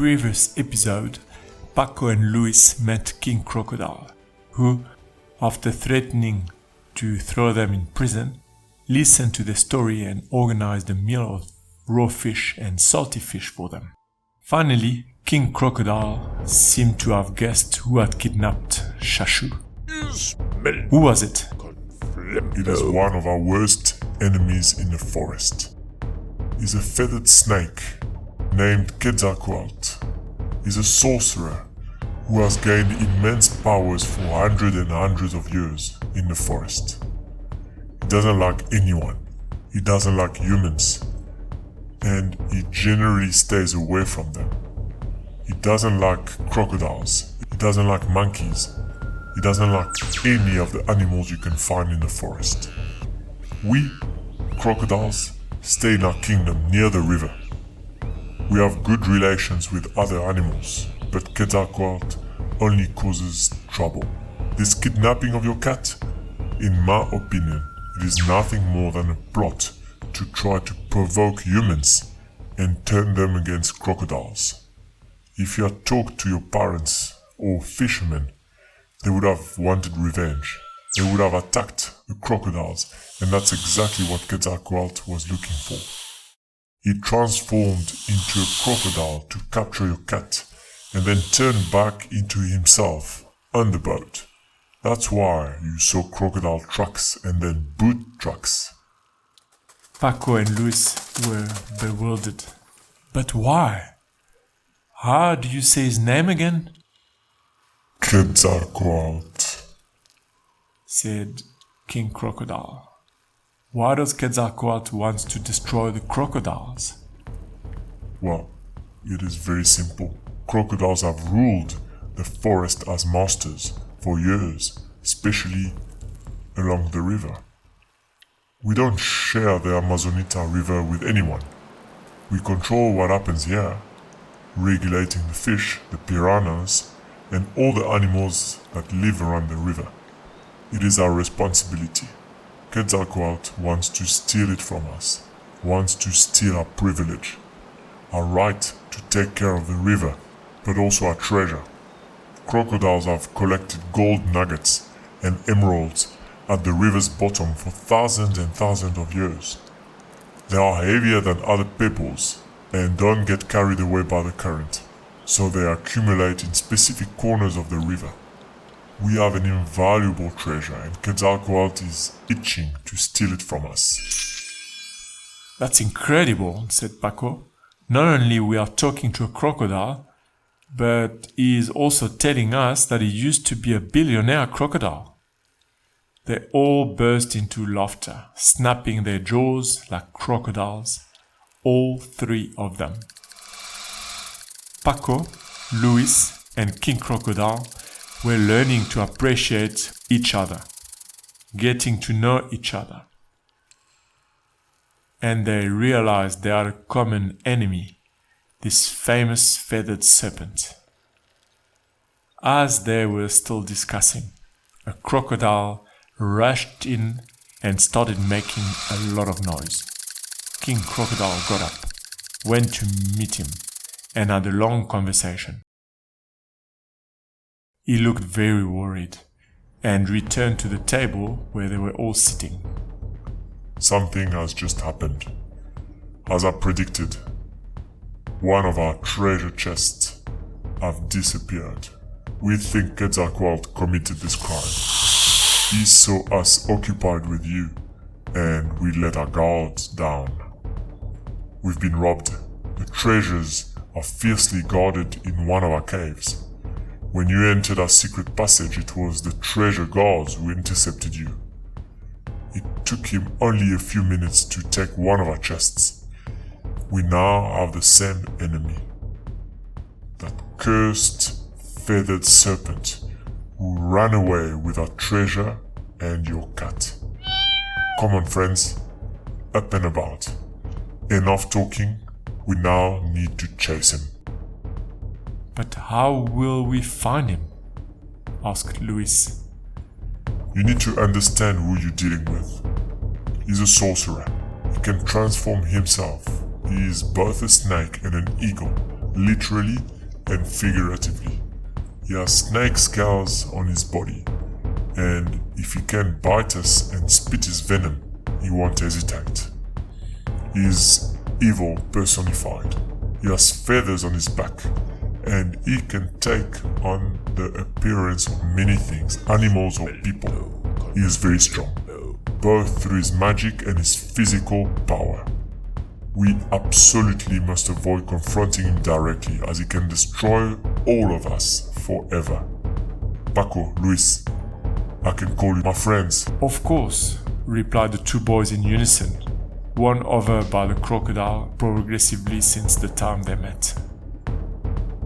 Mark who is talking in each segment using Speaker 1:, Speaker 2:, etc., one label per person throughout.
Speaker 1: previous episode, Paco and Luis met King Crocodile, who, after threatening to throw them in prison, listened to the story and organized a meal of raw fish and salty fish for them. Finally, King Crocodile seemed to have guessed who had kidnapped Chachou. Who was it?
Speaker 2: It is one of our worst enemies in the forest. He's a feathered snake named Quetzalcóatl. He's a sorcerer who has gained immense powers for hundreds and hundreds of years in the forest. He doesn't like anyone. He doesn't like humans. And he generally stays away from them. He doesn't like crocodiles. He doesn't like monkeys. He doesn't like any of the animals you can find in the forest. We, crocodiles, stay in our kingdom near the river. We have good relations with other animals, but Quetzalcóatl only causes trouble. This kidnapping of your cat, in my opinion, it is nothing more than a plot to try to provoke humans and turn them against crocodiles. If you had talked to your parents or fishermen, they would have wanted revenge. They would have attacked the crocodiles, and that's exactly what Quetzalcóatl was looking for. He transformed into a crocodile to capture your cat, and then turned back into himself on the boat. That's why you saw crocodile tracks and then boot tracks.
Speaker 1: Paco and Luis were bewildered. But why? How do you say his name again?
Speaker 2: Quetzalcóatl,
Speaker 1: said King Crocodile. Why does Quetzalcóatl want to destroy the crocodiles?
Speaker 2: Well, it is very simple. Crocodiles have ruled the forest as masters for years, especially along the river. We don't share the Amazonita River with anyone. We control what happens here, regulating the fish, the piranhas, and all the animals that live around the river. It is our responsibility. Quetzalcóatl wants to steal it from us, wants to steal our privilege, our right to take care of the river, but also our treasure. Crocodiles have collected gold nuggets and emeralds at the river's bottom for thousands and thousands of years. They are heavier than other pebbles and don't get carried away by the current, so they accumulate in specific corners of the river. We have an invaluable treasure and Quetzalcóatl is itching to steal it from us.
Speaker 1: That's incredible, said Paco. Not only we are talking to a crocodile, but he is also telling us that he used to be a billionaire crocodile. They all burst into laughter, snapping their jaws like crocodiles, all three of them. Paco, Luis, and King Crocodile were learning to appreciate each other, getting to know each other. And they realized they had a common enemy, this famous feathered serpent. As they were still discussing, a crocodile rushed in and started making a lot of noise. King Crocodile got up, went to meet him, and had a long conversation. He looked very worried and returned to the table where they were all sitting.
Speaker 2: Something has just happened. As I predicted, one of our treasure chests have disappeared. We think Quetzalcóatl committed this crime. He saw us occupied with you, and we let our guards down. We've been robbed. The treasures are fiercely guarded in one of our caves. When you entered our secret passage, it was the treasure guards who intercepted you. It took him only a few minutes to take one of our chests. We now have the same enemy. That cursed feathered serpent who ran away with our treasure and your cat. Come on, friends, up and about. Enough talking, we now need to chase him.
Speaker 1: But how will we find him? Asked Luis.
Speaker 2: You need to understand who you're dealing with. He's a sorcerer. He can transform himself. He is both a snake and an eagle, literally and figuratively. He has snake scales on his body, and if he can bite us and spit his venom, he won't hesitate. He is evil personified. He has feathers on his back, and he can take on the appearance of many things, animals or people. He is very strong, both through his magic and his physical power. We absolutely must avoid confronting him directly, as he can destroy all of us forever. Paco, Luis, I can call you my friends.
Speaker 1: Of course, replied the two boys in unison, won over by the crocodile progressively since the time they met.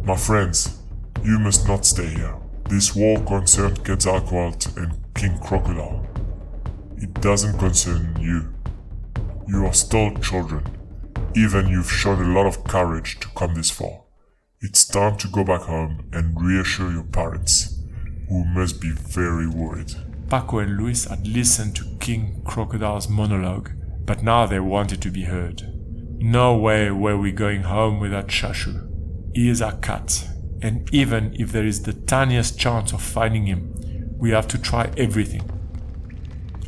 Speaker 2: My friends, you must not stay here. This war concerned Quetzalcóatl and King Crocodile. It doesn't concern you. You are still children. Even you've shown a lot of courage to come this far. It's time to go back home and reassure your parents, who must be very worried.
Speaker 1: Paco and Luis had listened to King Crocodile's monologue, but now they wanted to be heard. No way were we going home without Chachou. He is our cat, and even if there is the tiniest chance of finding him, we have to try everything.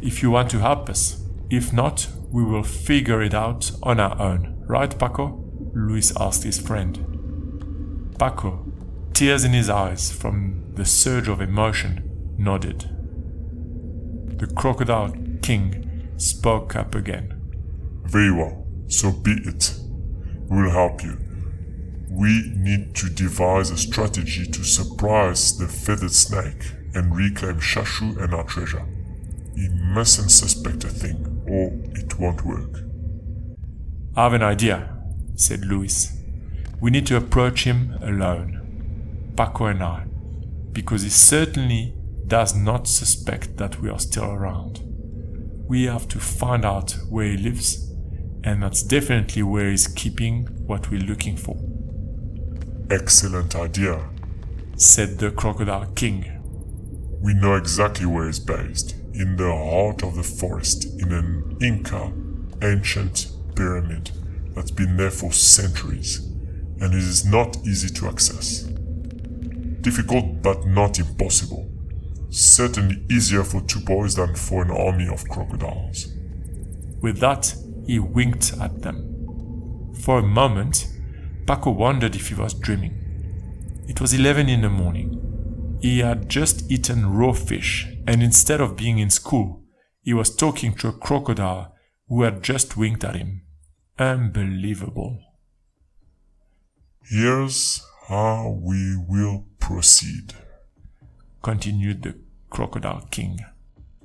Speaker 1: If you want to help us, if not, we will figure it out on our own. Right, Paco? Luis asked his friend. Paco, tears in his eyes from the surge of emotion, nodded. The Crocodile King spoke up again.
Speaker 2: Very well, so be it. We'll help you. We need to devise a strategy to surprise the feathered snake and reclaim Chachou and our treasure. He mustn't suspect a thing, or it won't work.
Speaker 1: I have an idea, said Luis. We need to approach him alone, Paco and I, because he certainly does not suspect that we are still around. We have to find out where he lives, and that's definitely where he's keeping what we're looking for.
Speaker 2: Excellent idea,
Speaker 1: said the Crocodile King.
Speaker 2: We know exactly where he's based, in the heart of the forest, in an Inca ancient pyramid that's been there for centuries, and it is not easy to access. Difficult but not impossible. Certainly easier for two boys than for an army of crocodiles.
Speaker 1: With that, he winked at them. For a moment, Paco wondered if he was dreaming. It was 11 in the morning. He had just eaten raw fish, and instead of being in school, he was talking to a crocodile who had just winked at him. Unbelievable.
Speaker 2: Here's how we will proceed,
Speaker 1: continued the Crocodile King.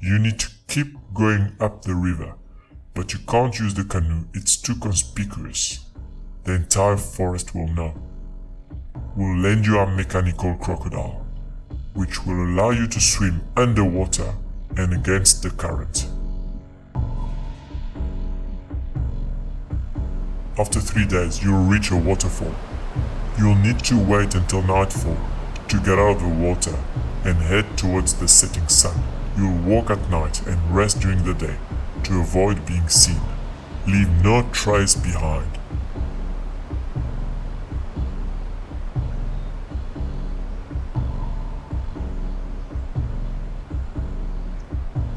Speaker 2: You need to keep going up the river, but you can't use the canoe, it's too conspicuous. The entire forest will know. We'll lend you our mechanical crocodile, which will allow you to swim underwater and against the current. After 3 days, you'll reach a waterfall. You'll need to wait until nightfall to get out of the water and head towards the setting sun. You'll walk at night and rest during the day to avoid being seen. Leave no trace behind.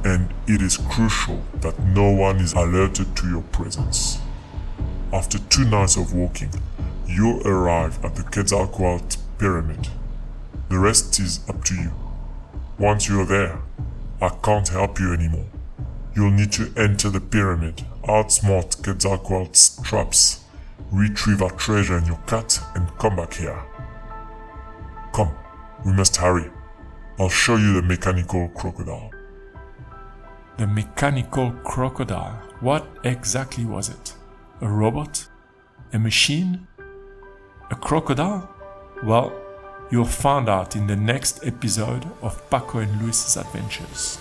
Speaker 2: And it is crucial that no one is alerted to your presence. After 2 nights of walking, you'll arrive at the Quetzalcóatl pyramid. The rest is up to you. Once you're there, I can't help you anymore. You'll need to enter the pyramid, outsmart Quetzalcóatl's traps, retrieve our treasure and your cat, and come back here. Come, we must hurry. I'll show you the mechanical crocodile.
Speaker 1: The mechanical crocodile? What exactly was it? A robot? A machine? A crocodile? Well, you'll find out in the next episode of Paco and Luis's Adventures.